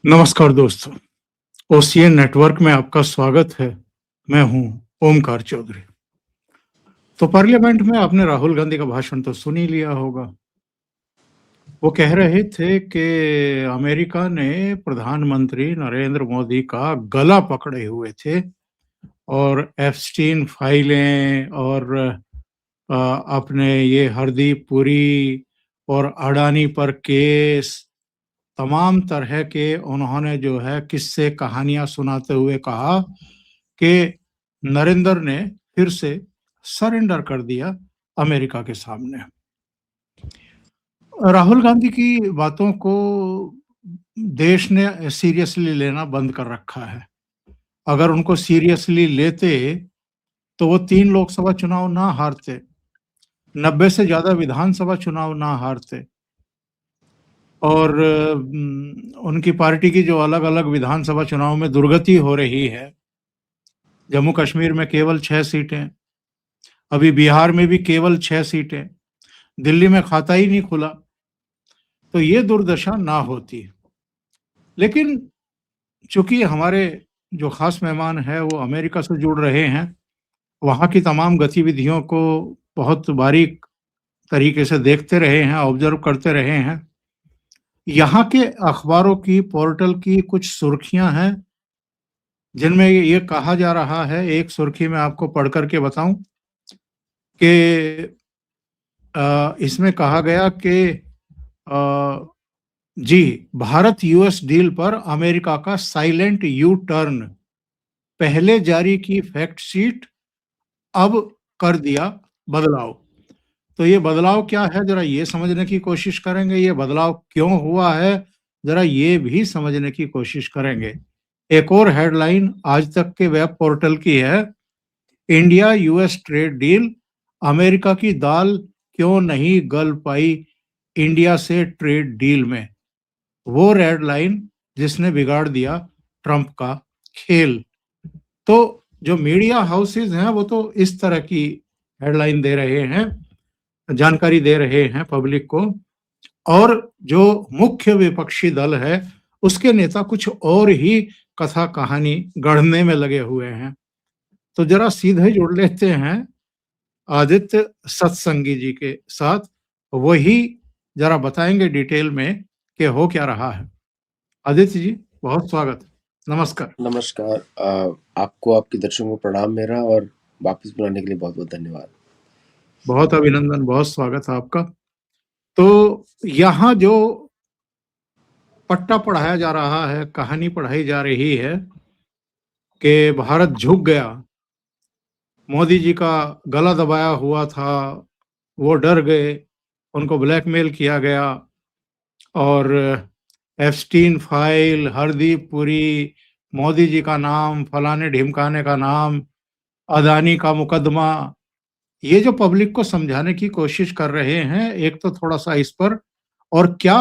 नमस्कार दोस्तों, OCN network में आपका स्वागत है। मैं हूं ओमकार चौधरी। तो पार्लियामेंट में आपने राहुल गांधी का भाषण तो सुन ही लिया होगा। वो कह रहे थे कि अमेरिका ने प्रधानमंत्री नरेंद्र मोदी का गला पकड़े हुए थे और एप्स्टीन फाइलें और अपने ये हरदीप पुरी और अडानी पर केस, तमाम तरह के उन्होंने जो है किस्से कहानियां सुनाते हुए कहा कि नरेंद्र ने फिर से सरेंडर कर दिया अमेरिका के सामने। राहुल गांधी की बातों को देश ने सीरियसली लेना बंद कर रखा है। अगर उनको सीरियसली लेते तो वो 3 लोकसभा चुनाव ना हारते, 90 से ज्यादा विधानसभा चुनाव ना हारते और उनकी पार्टी की जो अलग-अलग विधानसभा चुनाव में दुर्गति हो रही है, जम्मू कश्मीर में केवल 6 सीटें, अभी बिहार में भी केवल 6 सीटें, दिल्ली में खाता ही नहीं खुला, तो ये दुर्दशा ना होती। लेकिन चूँकि हमारे जो ख़ास मेहमान हैं वो अमेरिका से जुड़ रहे हैं, वहाँ की तमाम गतिविधियों को बहुत बारीक तरीके से देखते रहे हैं, ऑब्ज़र्व करते रहे हैं। यहाँ के अखबारों की, पोर्टल की कुछ सुर्खियाँ हैं, जिनमें ये कहा जा रहा है, एक सुर्खी मैं आपको पढ़ कर के बताऊँ कि इसमें कहा गया कि अ, जी, भारत यूएस डील पर अमेरिका का साइलेंट यू टर्न, पहले जारी की फैक्ट शीट अब कर दिया बदलाव। तो ये बदलाव क्या है, ज़रा ये समझने की कोशिश करेंगे, ये बदलाव क्यों हुआ है, ज़रा ये भी समझने की कोशिश करेंगे। एक और हेडलाइन आज तक के वेब पोर्टल की है, India US trade deal, America की दाल क्यों नहीं गल पाई इंडिया से ट्रेड डील में। वो रेड लाइन जिसने बिगाड़ दिया ट्रंप का खेल। तो जो मीडिया हाउसेस हैं वो तो इस तरह की हेडलाइन दे रहे हैं, जानकारी दे रहे हैं पब्लिक को, और जो मुख्य विपक्षी दल है उसके नेता कुछ और ही कथा कहानी गढ़ने में लगे हुए हैं। तो जरा सीधे जुड़ लेते हैं आदित्य सत्संगी जी के साथ, वही जरा बताएंगे डिटेल में कि हो क्या रहा है। आदित्य जी, बहुत स्वागत। नमस्कार। नमस्कार। आपको, आपके दर्शकों को प्रणाम मेरा, और वापस बुलाने के लिए बहुत-बहुत धन्यवाद। बहुत अभिनंदन, बहुत स्वागत है आपका। तो यहाँ जो पट्टा पढ़ाया जा रहा है, कहानी पढ़ाई जा रही है कि भारत झुक गया, मोदी जी का गला दबाया हुआ था, वो डर गए, उनको ब्लैकमेल किया गया और एप्स्टीन फाइल, हरदीप पुरी, मोदी जी का नाम, फलाने-ढिमकाने का नाम, अदानी का मुकदमा, ये जो पब्लिक को समझाने की कोशिश कर रहे हैं, एक तो थोड़ा-सा इस पर, और क्या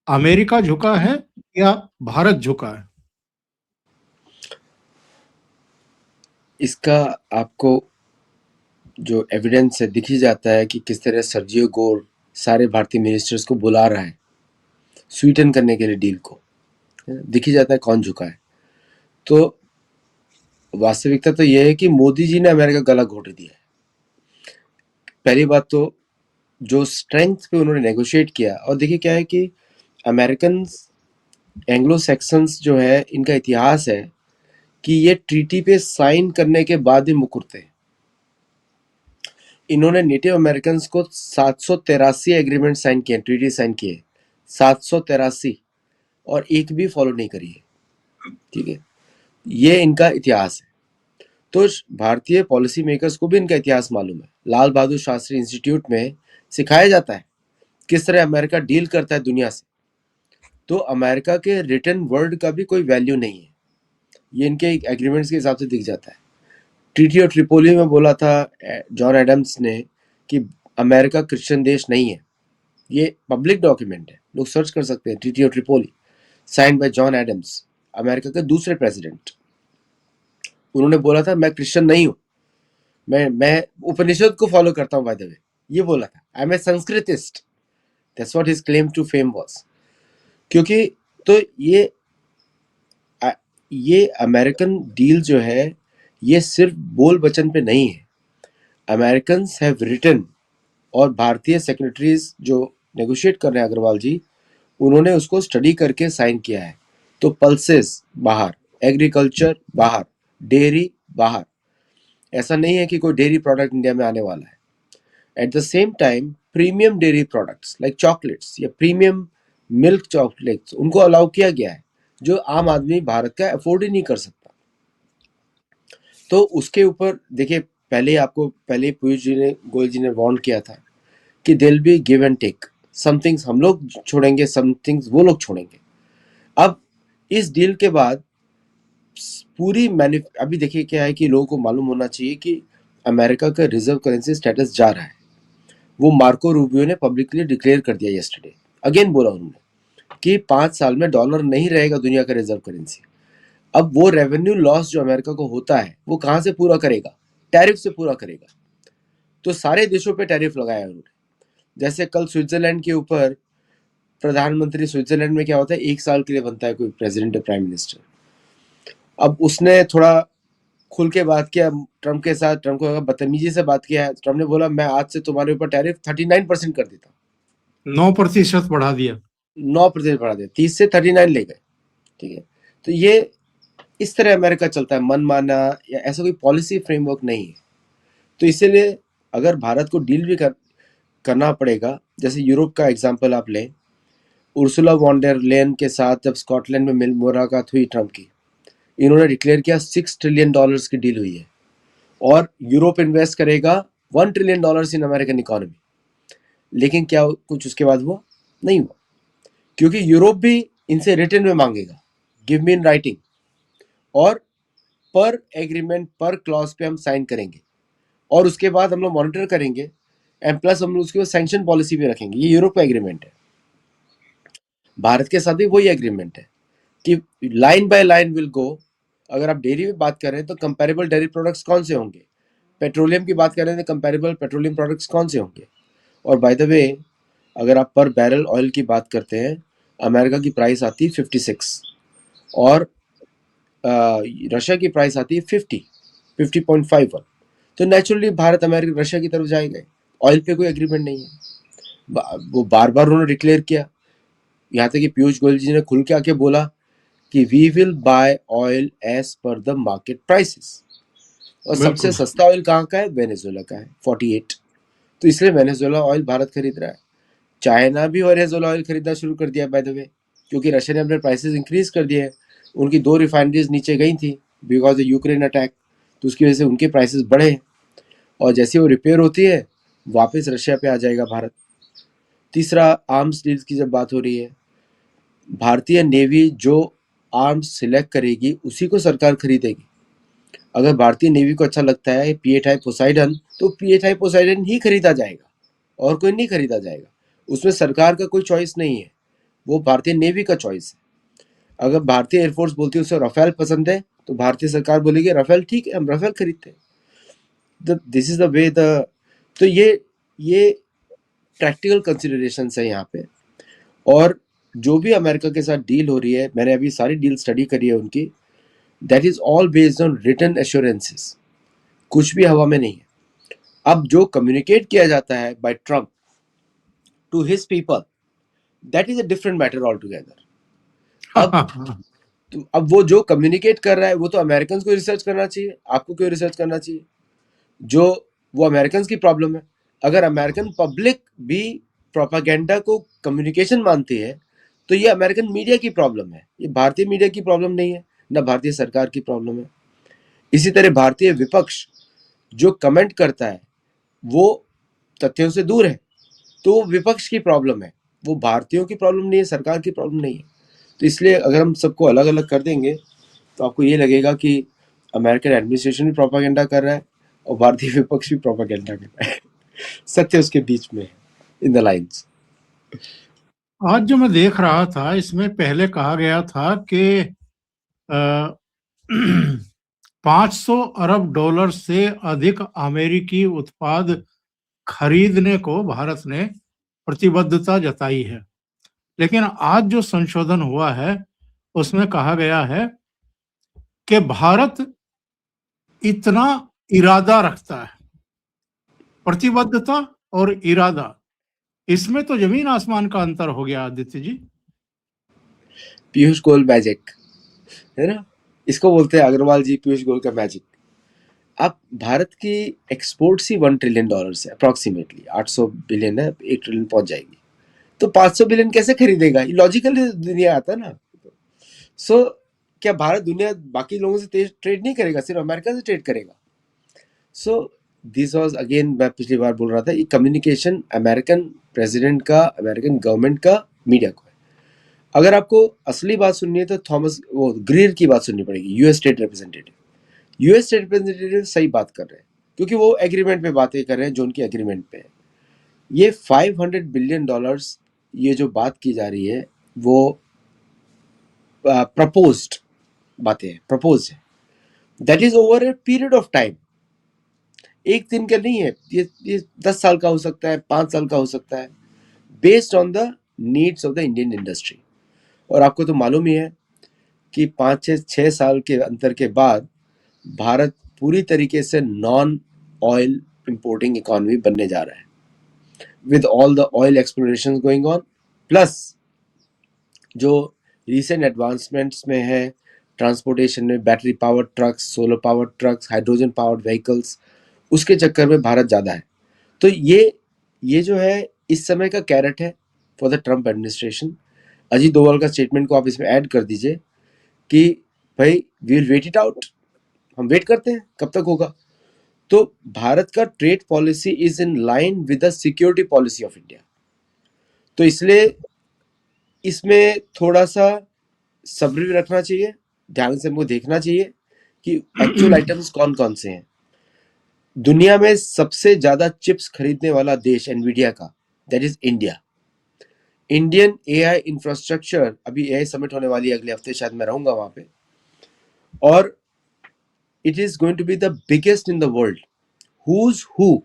अमेरिका झुका है या भारत झुका है? इसका आपको जो एविडेंस है दिख ही जाता है कि किस तरह सर्जियो गोर सारे भारतीय मिनिस्टर्स को बुला रहा है स्वीटन करने के लिए डील को। दिख ही जाता है कौन झुका है। तो वास्तविकता तो यह है कि मोदी जी ने अमेरिका का गला घोट दिया है। पहली बात तो जो स्ट्रेंथ पे उन्होंने नेगोशिएट किया, और देखिए क्या है कि अमेरिकन एंग्लो सैक्सन्स जो है, इनका इतिहास है कि ये ट्रीटी पे साइन करने के बाद ही मुकरते हैं। इन्होंने नेटिव अमेरिकन को 783 एग्रीमेंट साइन किए, ट्रीटी साइन किए, 783, और एक भी फॉलो नहीं करी है। ठीक है, ये इनका इतिहास है। तो भारतीय पॉलिसी मेकर्स को भी इनका इतिहास मालूम है। लाल बहादुर शास्त्री इंस्टीट्यूट में सिखाया जाता है किस तरह अमेरिका डील करता है दुनिया से। तो अमेरिका के रिटन वर्ड का भी कोई वैल्यू नहीं है, ये इनके एग्रीमेंट्स के हिसाब से दिख जाता है। ट्रीटी ऑफ ट्रिपोली में बोला था जॉन एडम्स ने कि अमेरिका क्रिश्चियन देश नहीं है। ये पब्लिक डॉक्यूमेंट है, लोग सर्च कर सकते हैं। Treaty of Tripoli sign by John Adams, America के दूसरे प्रेसिडेंट। उन्होंने बोला था मैं क्रिश्चियन नहीं हूं, मैं उपनिषद को फॉलो करता हूं, बाय द वे, ये बोला था। I am a Sanskritist, that's what his claim to fame was. क्योंकि तो ये ये अमेरिकन डील जो है ये सिर्फ बोल वचन पे नहीं है। अमेरिकन्स हैव रिटन, और भारतीय सेक्रेटरीज जो नेगोशिएट कर रहे हैं अग्रवाल जी, उन्होंने उसको स्टडी करके साइन किया है। तो पल्सेस बाहर, एग्रीकल्चर बाहर, डेयरी बाहर। ऐसा नहीं है कि कोई डेयरी प्रोडक्ट इंडिया में आने वाला है। At the same time premium dairy products like chocolates या प्रीमियम मिल्क चॉकलेट्स उनको अलाउ किया गया है, जो आम आदमी भारत का अफोर्ड ही नहीं कर सकता। तो उसके ऊपर देखिए, पहले पीयूष जी ने, गोयल जी ने वार्न किया था कि there be give and take, some things हम लोग छोड़ेंगे, सम थिंग्स वो लोग छोड़ेंगे। अब इस डील के बाद पूरी अभी देखिए क्या है कि लोगों को मालूम होना चाहिए कि अमेरिका का रिजर्व करेंसी स्टेटस जा रहा है। वो मार्को रूबियो ने पब्लिकली डिक्लेयर कर दिया यस्टरडे। अगेन बोला उन्होंने कि 5 साल में डॉलर नहीं रहेगा दुनिया का रिजर्व करेंसी। अब वो रेवेन्यू लॉस जो अमेरिका को होता है वो कहाँ से पूरा करेगा? टैरिफ से पूरा करेगा। तो सारे देशों पे टैरिफ लगाया उन्होंने। जैसे कल स्विट्जरलैंड के ऊपर प्रधानमंत्री, स्विट्जरलैंड में क्या होता है, 1 साल के लिए बनता है कोई प्रेसिडेंट या प्राइम मिनिस्टर। अब उसने थोड़ा खुल के बात किया ट्रम्प के साथ, ट्रम्प को बदतमीजी से बात किया है। ट्रम्प ने बोला मैं आज से तुम्हारे ऊपर टैरिफ 39% कर देता हूँ। 9% बढ़ा दिया। 9% बढ़ा दिया, 30 से 39 ले गए। ठीक है, तो ये इस तरह अमेरिका चलता है, मनमाना या ऐसा कोई पॉलिसी फ्रेमवर्क नहीं है। तो इसीलिए अगर भारत को डील भी करना पड़ेगा, जैसे यूरोप का एग्जांपल आप लें, उर्सुला वॉन डेर लेयन के साथ जब स्कॉटलैंड में मुलाकात हुई ट्रम्प की, इन्होंने डिक्लेयर किया $6 ट्रिलियन की डील हुई है और यूरोप इन्वेस्ट करेगा $1 ट्रिलियन इन अमेरिकन इकोनॉमी। लेकिन क्या कुछ उसके बाद हुआ? नहीं हुआ, क्योंकि यूरोप भी इनसे रिटर्न में मांगेगा, गिव मी इन राइटिंग, और पर एग्रीमेंट पर क्लॉज पे हम साइन करेंगे और उसके बाद हम लोग मॉनिटर करेंगे एंड प्लस हम लोग उसके बाद सैंक्शन पॉलिसी भी रखेंगे। ये यूरोप का एग्रीमेंट है। भारत के साथ भी वही एग्रीमेंट है कि line by line will go. अगर आप डेयरी में बात कर रहे हैं तो कंपेरेबल डेयरी प्रोडक्ट्स कौन से होंगे, पेट्रोलियम की बात कर रहे हैं तो कंपेरेबल पेट्रोलियम प्रोडक्ट्स कौन से होंगे। और बाय द वे, अगर आप पर बैरल ऑयल की बात करते हैं, अमेरिका की प्राइस आती है 56 और रशिया की प्राइस आती है 50.51। तो नेचुरली भारत अमेरिका रशिया की तरफ जाएगा। ऑयल पे कोई एग्रीमेंट नहीं है। वो बार बार उन्होंने डिक्लेयर किया, यहाँ तक कि पीयूष गोयल जी ने खुल के आके बोला कि we will buy oil as per the market prices. और सबसे सस्ता ऑयल कहाँ का है? वेनेजुएला का है, 48। तो इसलिए वेनेजुएला ऑयल भारत खरीद रहा है। चाइना भी वेनेजुएला ऑयल खरीदना शुरू कर दिया बाय द वे, क्योंकि रशिया ने अपने प्राइसेस इंक्रीज कर दिए हैं। उनकी 2 रिफाइनरीज नीचे गई थी बिकॉज ऑफ यूक्रेन अटैक, तो उसकी वजह से उनके प्राइसेस बढ़े हैं और जैसे वो रिपेयर होती है वापस रशिया पे आ जाएगा भारत। तीसरा, आर्म्स डील्स की जब बात हो रही है, भारतीय नेवी जो आर्म्स सिलेक्ट करेगी उसी को सरकार खरीदेगी। अगर भारतीय नेवी को अच्छा लगता है P8I पोसाइडन, तो P8I पोसाइडन ही खरीदा जाएगा और कोई नहीं खरीदा जाएगा। उसमें सरकार का कोई चॉइस नहीं है, वो भारतीय नेवी का चॉइस है। अगर भारतीय एयरफोर्स बोलती है उसे राफेल पसंद है, तो भारतीय सरकार बोलेगी राफेल ठीक है, हम राफेल खरीदते हैं। This is the way the तो ये प्रैक्टिकल कंसिडरेशंस है यहाँ पे। और जो भी अमेरिका के साथ डील हो रही है, मैंने अभी सारी डील स्टडी करी है उनकी, that is all based on written assurances, कुछ भी हवा में नहीं है। अब जो कम्युनिकेट किया जाता है by Trump to his people, that is a different matter altogether. अब वो जो कम्युनिकेट कर रहा है वो तो अमेरिकन को रिसर्च करना चाहिए, आपको क्यों रिसर्च करना चाहिए? जो वो अमेरिकन की प्रॉब्लम है। अगर अमेरिकन पब्लिक भी प्रोपागेंडा को कम्युनिकेशन मानती है तो ये अमेरिकन मीडिया की प्रॉब्लम है, ये भारतीय मीडिया की प्रॉब्लम नहीं है, ना भारतीय सरकार की प्रॉब्लम है। इसी तरह भारतीय विपक्ष जो कमेंट करता है वो तथ्यों से दूर है, तो वो विपक्ष की प्रॉब्लम है, वो भारतीयों की प्रॉब्लम नहीं है, सरकार की प्रॉब्लम नहीं है। तो इसलिए अगर हम सबको अलग अलग कर देंगे तो आपको ये लगेगा कि अमेरिकन एडमिनिस्ट्रेशन भी प्रोपागेंडा कर रहा है और भारतीय विपक्ष भी प्रोपागेंडा कर रहा है। सत्य उसके बीच में, इन द लाइन्स। आज जो मैं देख रहा था, इसमें पहले कहा गया था कि 500 अरब डॉलर से अधिक अमेरिकी उत्पाद खरीदने को भारत ने प्रतिबद्धता जताई है। लेकिन आज जो संशोधन हुआ है उसमें कहा गया है कि भारत इतना इरादा रखता है, प्रतिबद्धता और इरादा, इसमें तो जमीन आसमान का अंतर हो गया आदित्य जी। पीयूष गोयल मैजिक, है ना? इसको बोलते हैं अग्रवाल जी पीयूष गोयल का मैजिक। अब भारत की एक्सपोर्ट्स ही $1 ट्रिलियन है, अप्रोक्सीमेटली 800 बिलियन है, 1 ट्रिलियन पहुंच जाएगी। तो 500 बिलियन कैसे खरीदेगा? लॉजिकल दुनिया आता ना। सो क्या भारत दुनिया बाकी लोगों से ट्रेड नहीं करेगा, सिर्फ अमेरिका से ट्रेड करेगा? सो दिस वाज अगेन, मैं पिछली बार बोल रहा था, ये कम्युनिकेशन अमेरिकन प्रेसिडेंट का, अमेरिकन गवर्नमेंट का मीडिया को है। अगर आपको असली बात सुननी है तो थॉमस ग्रीर की बात सुननी पड़ेगी, US state representative. US state representative सही बात कर रहे हैं, क्योंकि वो एग्रीमेंट पे बातें कर रहे हैं जो उनकी एग्रीमेंट पे है। ये $500 बिलियन ये जो बात की जा रही है वो प्रपोज्ड बातें हैं, प्रपोज है। That is over a period of time, एक दिन का नहीं है ये 10 साल का हो सकता है, 5 साल का हो सकता है, based on the needs of the Indian industry. और आपको तो मालूम ही है कि 5-6 साल के अंतर के बाद भारत पूरी तरीके से नॉन ऑयल इंपोर्टिंग इकोनॉमी बनने जा रहा है, with all the oil exploration going on, plus जो रिसेंट एडवांसमेंट्स में है ट्रांसपोर्टेशन में, battery powered trucks, solar powered trucks, hydrogen powered vehicles, उसके चक्कर में भारत ज़्यादा है। तो ये जो है इस समय का कैरेट है for the Trump administration. Ajit Doval का स्टेटमेंट को आप इसमें ऐड कर दीजिए कि भाई we will wait it out, हम वेट करते हैं कब तक होगा। तो भारत का trade policy is in line with the security policy of India. तो इसलिए इसमें थोड़ा सा सब्र भी रखना चाहिए, ध्यान से हमको देखना चाहिए कि एक्चुअल आइटम्स कौन कौन से हैं। दुनिया में सबसे ज्यादा चिप्स खरीदने वाला देश एनवीडिया का, that is India. Indian AI infrastructure, अभी एआई समिट होने वाली है अगले हफ्ते, शायद मैं रहूंगा वहां पे, और it is going to be the biggest in the world. Who's who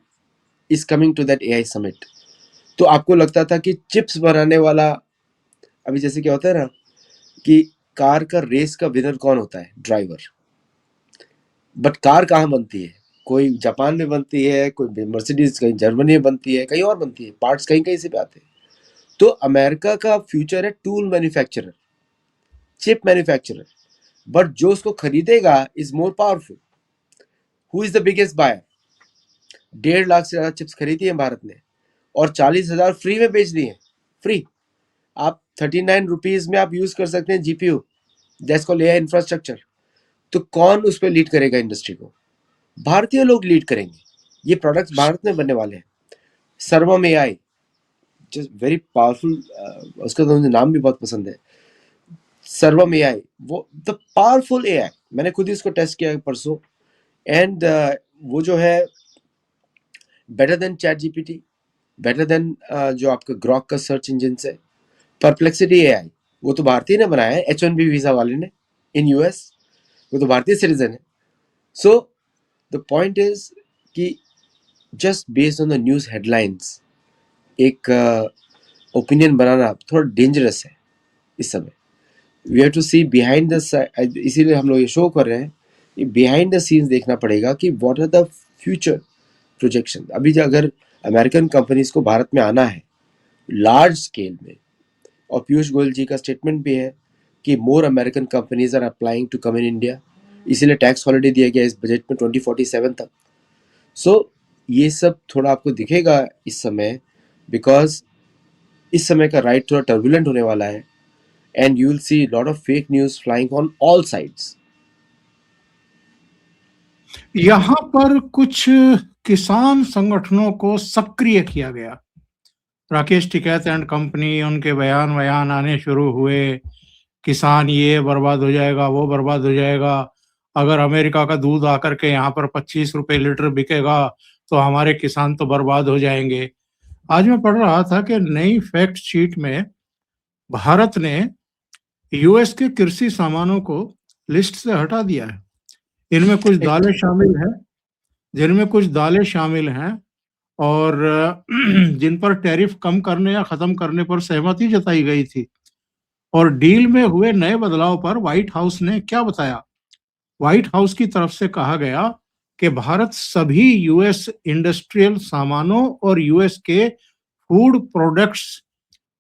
is coming to that AI summit. तो आपको लगता था कि चिप्स बनाने वाला, अभी जैसे क्या होता है ना कि कार का रेस का विनर कौन होता है? ड्राइवर। बट कार कहाँ बनती है? कोई जापान में बनती है, कोई मर्सिडीज कहीं जर्मनी में बनती है, कहीं और बनती है, पार्ट्स कहीं कहीं से भी आते हैं। तो अमेरिका का फ्यूचर है tool manufacturer, chip manufacturer, but जो उसको खरीदेगा is more powerful. Who is the biggest buyer? 1.5 lakh से ज्यादा चिप्स खरीदी है भारत ने और 40,000 फ्री में बेच दिए, फ्री। आप 39 रुपीज में आप यूज कर सकते हैं GPU, that's called AI infrastructure. तो कौन उस पर लीड करेगा इंडस्ट्री को? भारतीय लोग लीड करेंगे। ये प्रोडक्ट्स भारत में बनने वाले हैं। सर्वम एआई, जस्ट वेरी पावरफुल, उसका तो मुझे नाम भी बहुत पसंद है, सर्वम एआई, वो द पावरफुल एआई। मैंने खुद ही इसको टेस्ट किया परसों, एंड वो जो है better than chat GPT, better than जो आपका ग्रॉक का सर्च इंजन से। परप्लेक्सिटी एआई, वो तो भारतीय ने बनाया है, H1B वीजा वाले ने इन यूएस, वो तो भारतीय सिटीजन है। सो द पॉइंट इज कि just based on the news headlines एक ओपिनियन बनाना थोड़ा डेंजरस है इस समय। We have to see behind the, इसीलिए हम लोग ये शो कर रहे हैं, बिहाइंड द सीन्स देखना पड़ेगा कि what are the future projection. अभी जो अगर अमेरिकन कंपनीज को भारत में आना है लार्ज स्केल में, और पीयूष गोयल जी का स्टेटमेंट भी है कि more American companies are applying to come in India, इसीलिए टैक्स हॉलिडे दिया गया इस बजट में 2047 तक। सो ये सब थोड़ा आपको दिखेगा इस समय, बिकॉज इस समय का राइट थोड़ा टर्बुलेंट होने वाला है, and you will see lot of fake news flying on all sides. यहां पर कुछ किसान संगठनों को सक्रिय किया गया। राकेश टिकैत एंड कंपनी, उनके बयान आने शुरू हुए, किसान ये बर्बाद हो जाएगा, वो बर्बाद हो जाएगा, अगर अमेरिका का दूध आकर के यहाँ पर 25 रुपए लीटर बिकेगा तो हमारे किसान तो बर्बाद हो जाएंगे। आज मैं पढ़ रहा था कि नई फैक्ट शीट में भारत ने यूएस के कृषि सामानों को लिस्ट से हटा दिया है। इनमें कुछ दालें शामिल हैं, जिनमें कुछ दालें शामिल हैं, और जिन पर टैरिफ कम करने या खत्म करने पर सहमति जताई गई थी। और डील में हुए नए बदलाव पर व्हाइट हाउस ने क्या बताया? व्हाइट हाउस की तरफ से कहा गया कि भारत सभी यूएस इंडस्ट्रियल सामानों और यूएस के फूड प्रोडक्ट्स,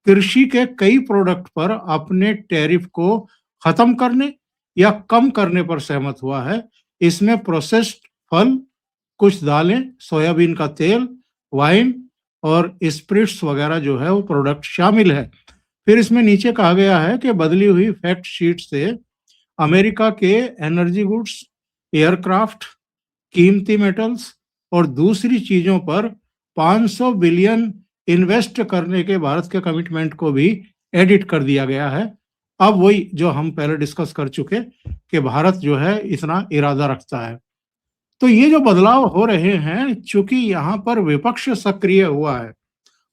कृषि के कई प्रोडक्ट पर अपने टैरिफ को खत्म करने या कम करने पर सहमत हुआ है। इसमें प्रोसेस्ड फल, कुछ दालें, सोयाबीन का तेल, वाइन और स्पिरिट्स वगैरह जो है वो प्रोडक्ट शामिल है। फिर इसमें नीचे कहा गया है कि बदली हुई फैक्ट शीट से अमेरिका के एनर्जी गुड्स, एयरक्राफ्ट, कीमती मेटल्स और दूसरी चीजों पर 500 बिलियन इन्वेस्ट करने के भारत के कमिटमेंट को भी एडिट कर दिया गया है। अब वही जो हम पहले डिस्कस कर चुके कि भारत जो है इतना इरादा रखता है। तो ये जो बदलाव हो रहे हैं, चूंकि यहाँ पर विपक्ष सक्रिय हुआ है,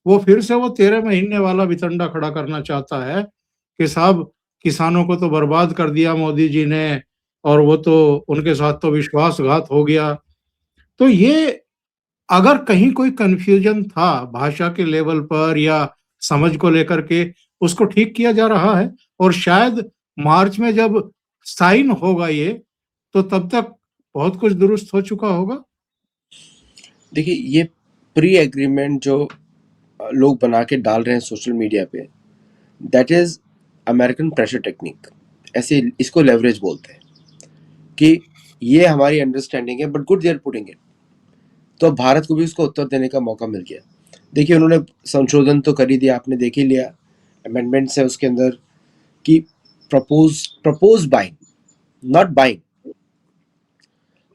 वो फिर से वो 13 महीने वाला वितंडा खड़ा करना चाहता है कि साहब किसानों को तो बर्बाद कर दिया मोदी जी ने और वो तो उनके साथ तो विश्वासघात हो गया। तो ये अगर कहीं कोई कन्फ्यूजन था भाषा के लेवल पर या समझ को लेकर के, उसको ठीक किया जा रहा है और शायद मार्च में जब साइन होगा ये, तो तब तक बहुत कुछ दुरुस्त हो चुका होगा। देखिए, ये प्री एग्रीमेंट जो लोग बना के डाल रहे हैं सोशल मीडिया पे, that is American pressure technique. ऐसे इसको लेवरेज बोलते हैं कि ये हमारी अंडरस्टैंडिंग है, but good they are putting it. तो अब भारत को भी उसको उत्तर देने का मौका मिल गया। देखिए, उन्होंने संशोधन तो कर ही दिया, आपने देख ही लिया, अमेंडमेंट्स है उसके अंदर कि propose buying, not buying,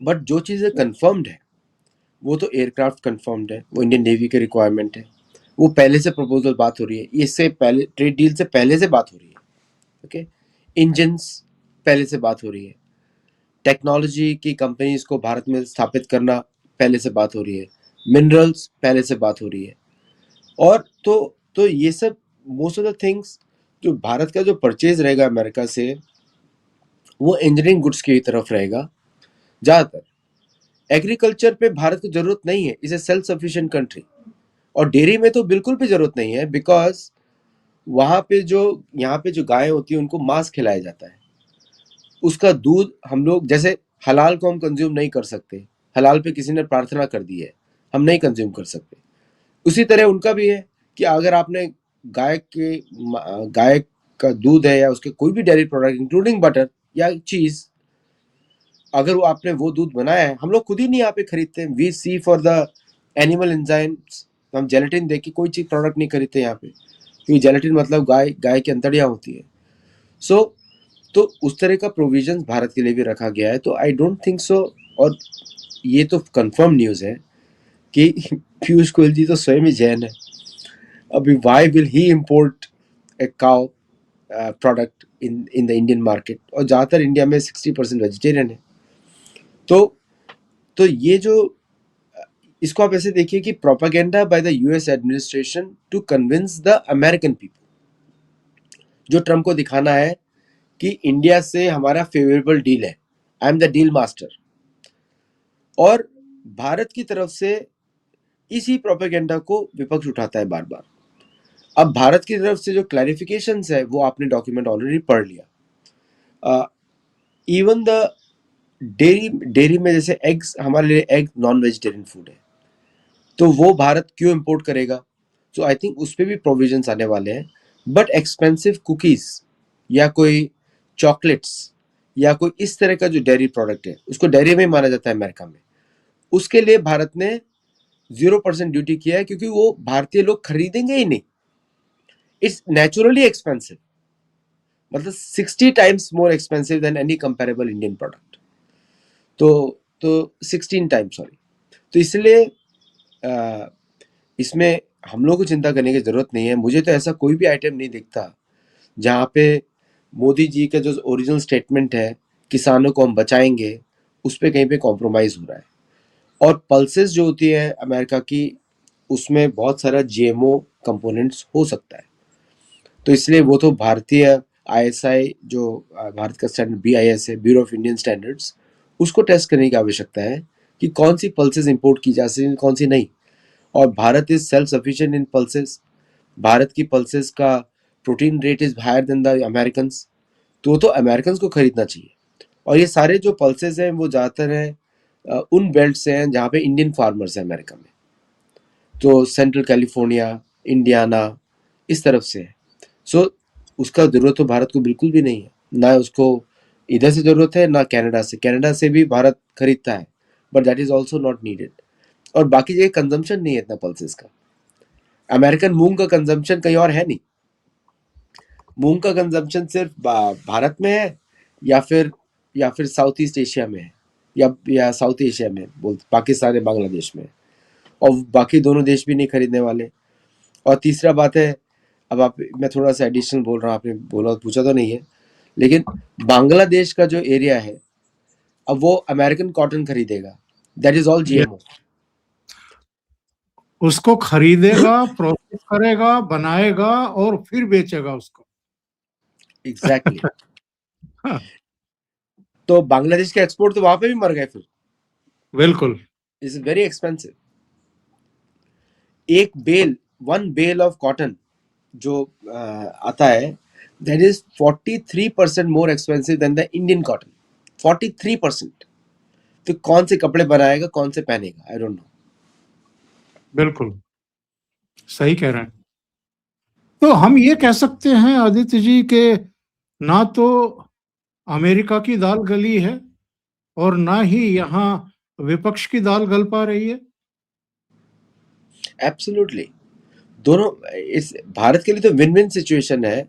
but जो चीज़ें कंफर्म्ड है वो तो एयरक्राफ्ट कंफर्म्ड है, वो इंडियन नेवी के रिक्वायरमेंट है, वो पहले से प्रपोजल बात हो रही है, इससे पहले ट्रेड डील से पहले से बात हो रही है। ओके, इंजन्स पहले से बात हो रही है, टेक्नोलॉजी की कंपनीज को भारत में स्थापित करना पहले से बात हो रही है, मिनरल्स पहले से बात हो रही है। और तो ये सब मोस्ट ऑफ द थिंग्स जो भारत का जो परचेज रहेगा अमेरिका से, वो इंजीनियरिंग गुड्स की तरफ रहेगा ज़्यादातर। एग्रीकल्चर पे भारत को जरूरत नहीं है, इसे सेल्फ सफिशिएंट कंट्री। और डेयरी में तो बिल्कुल भी जरूरत नहीं है, बिकॉज वहाँ पे जो यहाँ पे जो गायें होती है उनको मांस खिलाया जाता है, उसका दूध हम लोग, जैसे हलाल को हम कंज्यूम नहीं कर सकते, हलाल पे किसी ने प्रार्थना कर दी है, हम नहीं कंज्यूम कर सकते, उसी तरह उनका भी है कि अगर आपने गाय का दूध है या उसके कोई भी डेयरी प्रोडक्ट इंक्लूडिंग बटर या चीज, अगर वो आपने वो दूध बनाया है, हम लोग खुद ही नहीं यहाँ पे खरीदते हैं। We see for the animal enzymes, हम जेलेटिन देख के कोई चीज प्रोडक्ट नहीं खरीदते यहाँ पे, क्योंकि जेलेटिन मतलब गाय की अंतड़ियाँ होती है। सो तो उस तरह का प्रोविजंस भारत के लिए भी रखा गया है। तो आई डोंट थिंक सो, और ये तो कंफर्म न्यूज़ है कि पीयूष गोयल जी तो स्वयं ही जैन है। अभी why will he import a cow product in the Indian market, और ज़्यादातर इंडिया में 60% वेजिटेरियन है। तो ये जो इसको आप ऐसे देखिए कि propaganda by the US administration to convince the American people, जो ट्रम्प को दिखाना है कि इंडिया से हमारा फेवरेबल डील है, I am the deal master. और भारत की तरफ से इसी प्रोपेगेंडा को विपक्ष उठाता है बार बार। अब भारत की तरफ से जो क्लैरिफिकेशंस है वो आपने डॉक्यूमेंट ऑलरेडी पढ़ लिया। इवन द डेयरी में जैसे एग्स, हमारे लिए एग नॉन वेजिटेरियन फूड है, तो वो भारत क्यों इंपोर्ट करेगा? सो आई थिंक उस पर भी प्रोविजंस आने वाले हैं। बट एक्सपेंसिव कुकीज या कोई चॉकलेट्स या कोई इस तरह का जो डेयरी प्रोडक्ट है, उसको डेयरी में माना जाता है अमेरिका में, उसके लिए भारत ने 0% ड्यूटी किया है, क्योंकि वो भारतीय लोग खरीदेंगे ही नहीं। इट्स नेचुरली एक्सपेंसिव, मतलब 60 times more expensive than any comparable Indian product. तो 16 टाइम्स, सॉरी। तो इसलिए इसमें हम लोग को चिंता करने की जरूरत नहीं है। मुझे तो ऐसा कोई भी आइटम नहीं दिखता जहाँ पे मोदी जी का जो ओरिजिनल स्टेटमेंट है किसानों को हम बचाएंगे, उस पर कहीं पे कॉम्प्रोमाइज हो रहा है। और पल्सेस जो होती है अमेरिका की, उसमें बहुत सारा जीएमओ कंपोनेंट्स हो सकता है। तो इसलिए वो तो भारतीय आईएसआई जो भारत का स्टैंडर्ड BIS है, ब्यूरो ऑफ इंडियन स्टैंडर्ड्स, उसको टेस्ट करने की आवश्यकता है कि कौन सी पल्सेस इंपोर्ट की जा सकती, कौन सी नहीं। और Bharat is self sufficient in pulses. Bharat की पल्सेस का protein rate is higher than the American, तो अमेरिकन को खरीदना चाहिए। और ये सारे जो पल्सेस हैं वो ज़्यादातर हैं उन बेल्ट से हैं जहाँ पे इंडियन फार्मर्स हैं अमेरिका में, तो सेंट्रल कैलिफोर्निया, इंडियाना, इस तरफ से है। सो उसका ज़रूरत तो भारत को बिल्कुल भी नहीं है, ना उसको इधर से ज़रूरत है ना कनाडा से भी भारत खरीदता है, but that is also not needed. और बाकी जगह कंजम्पशन नहीं है इतना पल्सेस का। अमेरिकन मूंग का कंजम्पशन कहीं और है नहीं, मूंग का कंजम्पशन सिर्फ भारत में है या फिर साउथ ईस्ट एशिया में है, या साउथ एशिया में बोल, पाकिस्तान या बांग्लादेश में, और बाकी दोनों देश भी नहीं खरीदने वाले। और तीसरा बात है, अब आप, मैं थोड़ा सा एडिशनल बोल रहा हूँ, आपने बोला पूछा तो नहीं है, लेकिन बांग्लादेश का जो एरिया है अब वो अमेरिकन कॉटन खरीदेगा, दैट इज ऑल ये जीएमओ। उसको खरीदेगा, प्रोसेस करेगा, बनाएगा और फिर बेचेगा उसको। एग्जैक्टली। हाँ, तो बांग्लादेश के एक्सपोर्ट तो वहां पे भी मर गए फिर। बिल्कुल। Is very expensive. एक बेल, 1 बेल ऑफ कॉटन जो आता है, that is 43% more expensive than the Indian cotton. 43%। तो कौन से कपड़े बनाएगा, कौन से पहनेगा, आई डोंट नो। बिल्कुल, सही कह रहे हैं। तो हम ये कह सकते हैं आदित्य जी के ना तो अमेरिका की दाल गली है और ना ही यहाँ विपक्ष की दाल गल पा रही है। एब्सोल्युटली। दोनों, इस भारत के लिए तो विन विन सिचुएशन है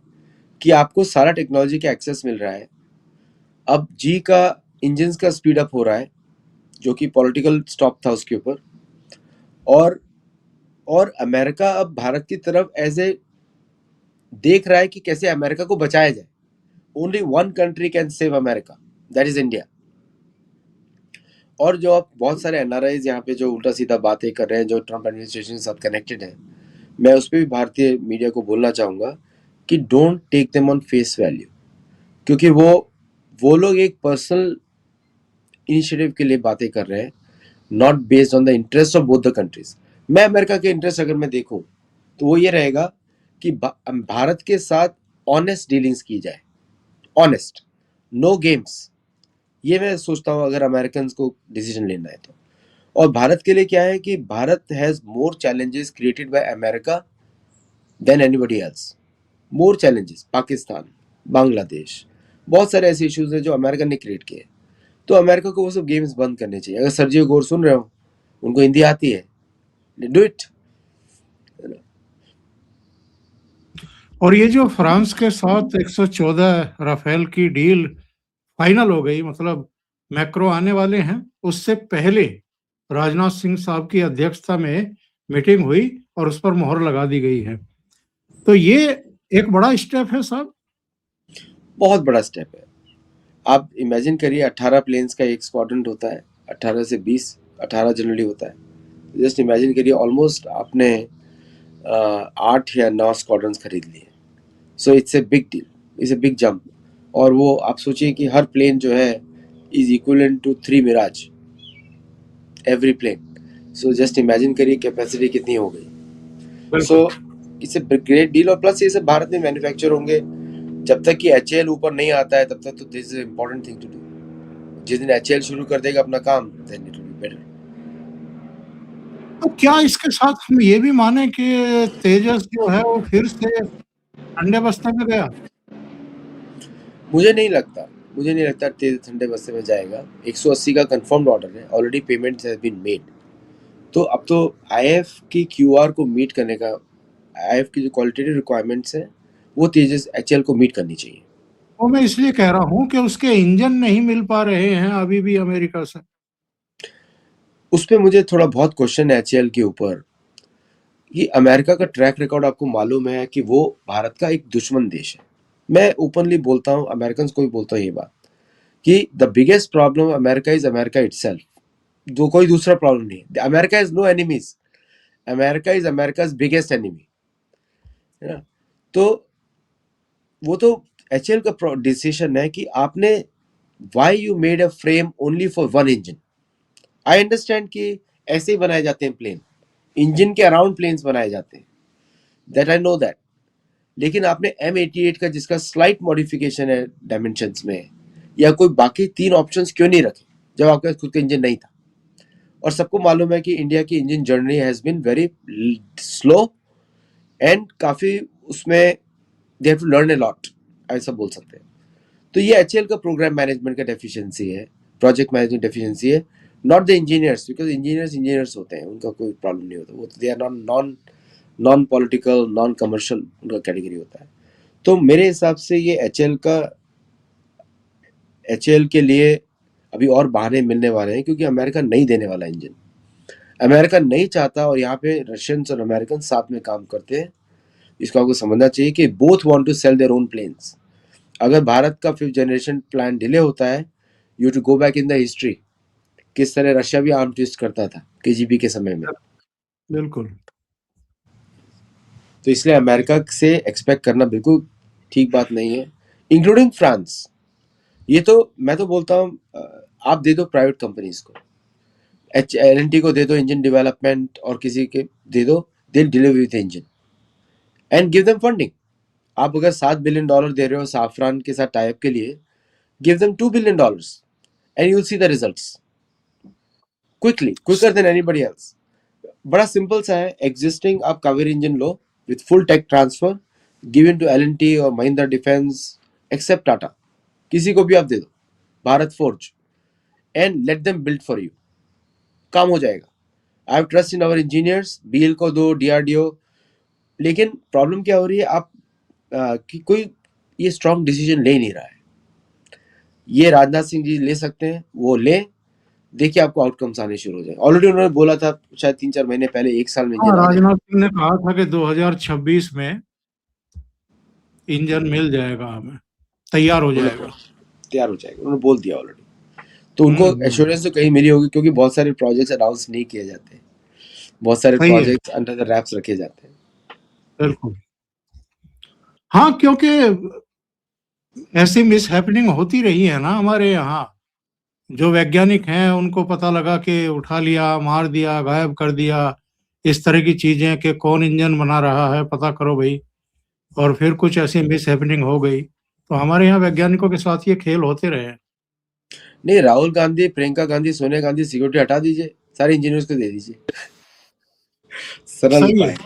कि आपको सारा टेक्नोलॉजी का एक्सेस मिल रहा है। अब जी का इंजन्स का स्पीड अप हो रहा है, जो कि पॉलिटिकल स्टॉप था उसके ऊपर। और अमेरिका अब भारत की तरफ एज ए देख रहा है कि कैसे अमेरिका को बचाया जाए। Only one country can save America, that is India. और जो अब बहुत सारे एनआरआईज यहाँ पे जो उल्टा सीधा बातें कर रहे हैं, जो ट्रम्प एडमिनिस्ट्रेशन के साथ कनेक्टेड है, मैं उस पर भी भारतीय मीडिया को बोलना चाहूँगा कि don't take them on face value, क्योंकि वो लोग एक पर्सनल इनिशिएटिव के लिए बातें कर रहे हैं, not based on the interest of both the countries. मैं अमेरिका के इंटरेस्ट अगर मैं देखूं तो वो ये रहेगा कि भारत के साथ ऑनेस्ट डीलिंग्स की जाए, ऑनेस्ट, नो गेम्स। ये मैं सोचता हूँ अगर अमेरिकन को डिसीजन लेना है तो। और भारत के लिए क्या है कि Bharat has more challenges created by America than anybody else. More challenges, Pakistan, Bangladesh, बहुत सारे ऐसे इश्यूज हैं जो अमेरिका ने क्रिएट किए। तो अमेरिका को वो सब गेम्स बंद करने चाहिए। अगर सर्जियो गोर सुन रहे हो, उनको हिंदी आती है, डू इट। और ये जो फ्रांस के साथ 114 राफेल की डील फाइनल हो गई, मतलब मैक्रो आने वाले हैं, उससे पहले राजनाथ सिंह साहब की अध्यक्षता में मीटिंग हुई और उस पर मोहर लगा दी गई है। तो ये एक बड़ा स्टेप है साहब। बहुत बड़ा स्टेप है। आप इमेजिन करिए, 18 प्लेन्स का एक स्क्वाड्रन होता है, 18 से 20, 18 जनरली होता है। जस्ट इमेजिन करिए, ऑलमोस्ट आपने 8 या 9 स्क्वाड्रन खरीद लिए। So it's a big deal, it's a big jump. और वो आप सोचिए कि हर प्लेन जो है is equivalent to 3 Mirage, every plane. So just imagine करिए कैपेसिटी कितनी हो गई। सो बिल्कुल। It's a great deal. और प्लस ये सब भारत में मैन्युफैक्चर होंगे। जब तक कि एचएएल ऊपर नहीं आता है तब तक तो this is important thing to do. जिस दिन एचएएल शुरू कर देगा अपना काम, then it will be better. तो क्या इसके साथ हम ये भी माने कि तेजस जो है वो फिर से ठंडे बस्ते में गया? मुझे नहीं लगता, मुझे नहीं लगता तेज ठंडे बस्ते में जाएगा। 180 का कंफर्म्ड ऑर्डर है, already payment has been made. तो अब तो आईएफ की क्यूआर को मीट करने का, आईएफ की जो क्वालिटेटिव रिक्वायरमेंट्स है वो तेजस एचएएल को मीट करनी चाहिए। वो मैं इसलिए कह रहा हूँ कि उसके इंजन नहीं मिल पा रहे हैं अभी भी अमेरिका से। उस पर मुझे थोड़ा बहुत क्वेश्चन है एचएएल के ऊपर। ये अमेरिका का ट्रैक रिकॉर्ड आपको मालूम है कि वो भारत का एक दुश्मन देश है। मैं ओपनली बोलता हूँ, अमेरिकन को भी बोलता हूँ ये बात, कि the biggest problem America is America itself. दो कोई दूसरा प्रॉब्लम नहीं है। America is no enemies, America is America's biggest enemy, है ना। तो वो तो एचएल का डिसीजन है कि आपने why you made a frame only for one engine. I understand कि ऐसे ही बनाए जाते हैं प्लेन, इंजन के अराउंड प्लेन्स बनाए जाते हैं, दैट आई नो दैट। लेकिन आपने M88 का जिसका स्लाइट मॉडिफिकेशन है डायमेंशंस में, या कोई बाकी 3 ऑप्शंस क्यों नहीं रखे जब आपके पास खुद का इंजन नहीं था? और सबको मालूम है कि इंडिया की engine journey has been very slow and काफी उसमें they have to learn a lot, ऐसा बोल सकते हैं। तो ये एचएएल का प्रोग्राम मैनेजमेंट का डेफिशिएंसी है, प्रोजेक्ट मैनेजमेंट डेफिशिएंसी है, not the engineers, because engineers होते हैं, उनका कोई प्रॉब्लम नहीं होता, वो they are non political, non commercial उनका कैटेगरी होता है। तो मेरे हिसाब से ये एचएएल के लिए अभी और बहाने मिलने वाले हैं, क्योंकि अमेरिका नहीं देने वाला इंजन, अमेरिका नहीं चाहता, और यहाँ पे रशियंस और अमेरिकन साथ में काम करते हैं। इसको आपको समझना चाहिए कि both want to sell their own planes. अगर भारत का 5th जनरेशन प्लान डिले होता है, you to go back in the history, किस तरह रशिया भी आर्म ट्विस्ट करता था केजीबी के समय में। बिल्कुल। तो इसलिए अमेरिका से एक्सपेक्ट करना बिल्कुल ठीक बात नहीं है, इंक्लूडिंग फ्रांस। ये तो मैं तो बोलता हूँ, आप दे दो प्राइवेट कंपनीज को, एल&टी को दे दो इंजन डेवलपमेंट, और किसी के दे दो, दे deliver with engine and give them funding. आप अगर $7 बिलियन दे रहे हो साफरान के साथ टाइप के लिए, give them $2 billion and you will see the results quickly, quicker than anybody else. बड़ा सिंपल सा है, एग्जिस्टिंग आप कावेरी इंजन लो with full tech transfer, given to एल&टी और महिंद्रा डिफेंस, एक्सेप्ट टाटा, किसी को भी आप दे दो, Bharat forge, and let them build for you, काम हो जाएगा। I have trust in our engineers, BL को दो, डीआरडीओ। लेकिन प्रॉब्लम क्या हो रही है, आप कि कोई ये स्ट्रॉन्ग डिसीजन ले नहीं रहा है। ये राजनाथ सिंह जी ले सकते हैं, वो ले, देखिए आपको आउटकम्स आने शुरू हो जाए। ऑलरेडी उन्होंने बोला था शायद 3-4 महीने पहले, 1 साल में इंजन आ राजनाथ सिंह ने कहा था कि 2026 में इंजन मिल जाएगा, हमें तैयार हो जाएगा, तैयार हो जाएगा, उन्होंने बोल दिया ऑलरेडी। तो उनको एश्योरेंस तो कहीं मिली होगी, क्योंकि बहुत सारे प्रोजेक्ट्स अनाउंस नहीं किए जाते, बहुत सारे प्रोजेक्ट्स अंडर द रैप्स रखे जाते हैं। बिल्कुल। हाँ, क्योंकि ऐसी मिसहैपनिंग होती रही है ना हमारे यहाँ। जो वैज्ञानिक हैं उनको पता लगा कि उठा लिया, मार दिया, गायब कर दिया, इस तरह की चीजें कि कौन इंजन बना रहा है पता करो भाई, और फिर कुछ ऐसी मिसहैपनिंग हो गई। तो हमारे यहाँ वैज्ञानिकों के साथ ये खेल होते रहे हैं। नहीं, राहुल गांधी, प्रियंका गांधी, सोनिया गांधी सिक्योरिटी हटा दीजिए, सारे इंजीनियर्स को दे दीजिए, सरल उपाय।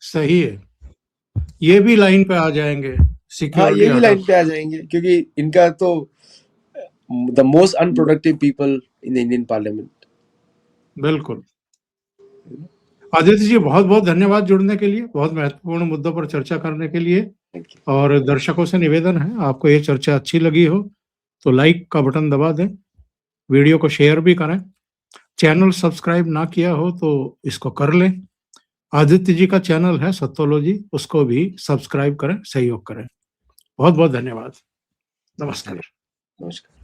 सही है, ये भी लाइन पे आ जाएंगे, हाँ, सिक्योरिटी ये भी लाइन पे आ जाएंगे, क्योंकि इनका तो the most unproductive people in the Indian parliament. बिल्कुल। आदित्य जी, बहुत बहुत धन्यवाद जुड़ने के लिए, बहुत महत्वपूर्ण मुद्दों पर चर्चा करने के लिए। और दर्शकों से निवेदन है, आपको ये चर्चा अच्छी लगी हो तो लाइक का बटन दबा दें, वीडियो को शेयर भी करें, चैनल सब्सक्राइब ना किया हो तो इसको कर लें। आदित्य जी का चैनल है सत्योलॉजी, उसको भी सब्सक्राइब करें, सहयोग करें। बहुत बहुत धन्यवाद। नमस्कार। नमस्कार।